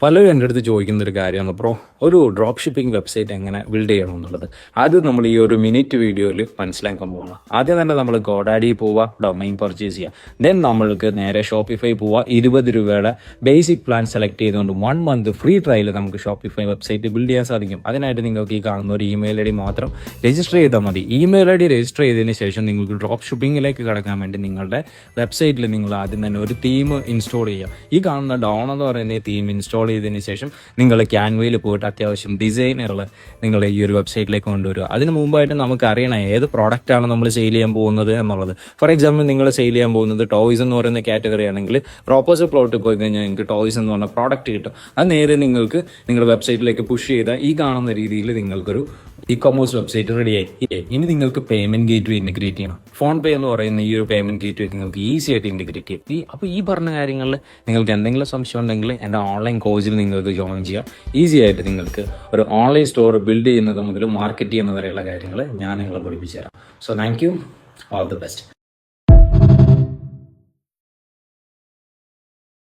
പലരും എൻ്റെ അടുത്ത് ചോദിക്കുന്നൊരു കാര്യമാണ് ബ്രോ, ഒരു ഡ്രോപ്പ് ഷിപ്പിംഗ് വെബ്സൈറ്റ് എങ്ങനെ ബിൽഡ് ചെയ്യണം എന്നുള്ളത്. അത് നമ്മൾ ഈ ഒരു മിനിറ്റ് വീഡിയോയിൽ മനസ്സിലാക്കാൻ പോകണം. ആദ്യം തന്നെ നമ്മൾ ഗോഡാഡി പോവുക, ഡൊമൈൻ പർച്ചേസ് ചെയ്യുക. ദെൻ നമ്മൾക്ക് നേരെ ഷോപ്പിഫൈ പോവുക. 20 രൂപയുടെ ബേസിക് പ്ലാൻ സെലക്ട് ചെയ്തുകൊണ്ട് 1 മന്ത് ഫ്രീ ട്രയൽ നമുക്ക് ഷോപ്പിഫൈ വെബ്സൈറ്റ് ബിൽഡ് ചെയ്യാൻ സാധിക്കും. അതിനായിട്ട് നിങ്ങൾക്ക് ഈ കാണുന്ന ഒരു ഇമെയിൽ ID മാത്രം രജിസ്റ്റർ ചെയ്താൽ മതി. ഇമെയിൽ ID രജിസ്റ്റർ ചെയ്തതിന് ശേഷം നിങ്ങൾക്ക് ഡ്രോപ്പ് ഷിപ്പിങ്ങിലേക്ക് കടക്കാൻ വേണ്ടി നിങ്ങളുടെ വെബ്സൈറ്റിൽ നിങ്ങൾ ആദ്യം തന്നെ ഒരു തീം ഇൻസ്റ്റാൾ ചെയ്യുക. ഈ കാണുന്ന ഡൗൺ എന്ന് പറയുന്ന തീം ഇൻസ്റ്റാൾ ചെയ്തതിന് ശേഷം നിങ്ങൾ ക്യാൻവയിൽ പോയിട്ട് അത്യാവശ്യം ഡിസൈനുകൾ നിങ്ങൾ ഈ ഒരു വെബ്സൈറ്റിലേക്ക് കൊണ്ടുവരിക. അതിന് മുമ്പായിട്ട് നമുക്ക് അറിയണം ഏത് പ്രോഡക്റ്റാണ് നമ്മൾ സെയിൽ ചെയ്യാൻ പോകുന്നത് എന്നുള്ളത്. ഫോർ എക്സാമ്പിൾ, നിങ്ങൾ സെയിൽ ചെയ്യാൻ പോകുന്നത് ടോയ്സ് എന്ന് പറയുന്ന കാറ്റഗറി ആണെങ്കിൽ പ്രോപ്പോസൽ പ്ലോട്ടിൽ പോയി കഴിഞ്ഞാൽ നിങ്ങൾക്ക് ടോയ്സ് എന്ന് പറഞ്ഞ പ്രോഡക്റ്റ് കിട്ടും. അത് നേരെ നിങ്ങൾക്ക് നിങ്ങളുടെ വെബ്സൈറ്റിലേക്ക് പുഷ് ചെയ്താൽ ഈ കാണുന്ന രീതിയിൽ നിങ്ങൾക്കൊരു ഇ-കൊമേഴ്സ് വെബ്സൈറ്റ് റെഡിയായി. ഇനി നിങ്ങൾക്ക് പേയ്മെന്റ് ഗേറ്റ് വേ ഇൻറ്റഗ്രേറ്റ് ചെയ്യണം. ഫോൺ പേ എന്ന് പറയുന്ന ഈ ഒരു പേയ്മെന്റ് ഗേറ്റ് വേ നിങ്ങൾക്ക് ഈസി ആയിട്ട് ഇൻറ്റഗ്രേറ്റ് ചെയ്യും. അപ്പോൾ ഈ പറഞ്ഞ കാര്യങ്ങളിൽ നിങ്ങൾക്ക് എന്തെങ്കിലും സംശയം ഉണ്ടെങ്കിൽ എൻ്റെ ഓൺലൈൻ കോഴ്സിൽ നിങ്ങൾക്ക് ജോയിൻ ചെയ്യാം. ഈസി ആയിട്ട് നിങ്ങൾക്ക് ഒരു ഓൺലൈൻ സ്റ്റോർ ബിൽഡ് ചെയ്യുന്നത് മുതൽ മാർക്കറ്റ് ചെയ്യുന്നത് വരെയുള്ള കാര്യങ്ങൾ ഞാൻ നിങ്ങളെ പഠിപ്പിച്ചു തരാം. So thank you, all the best.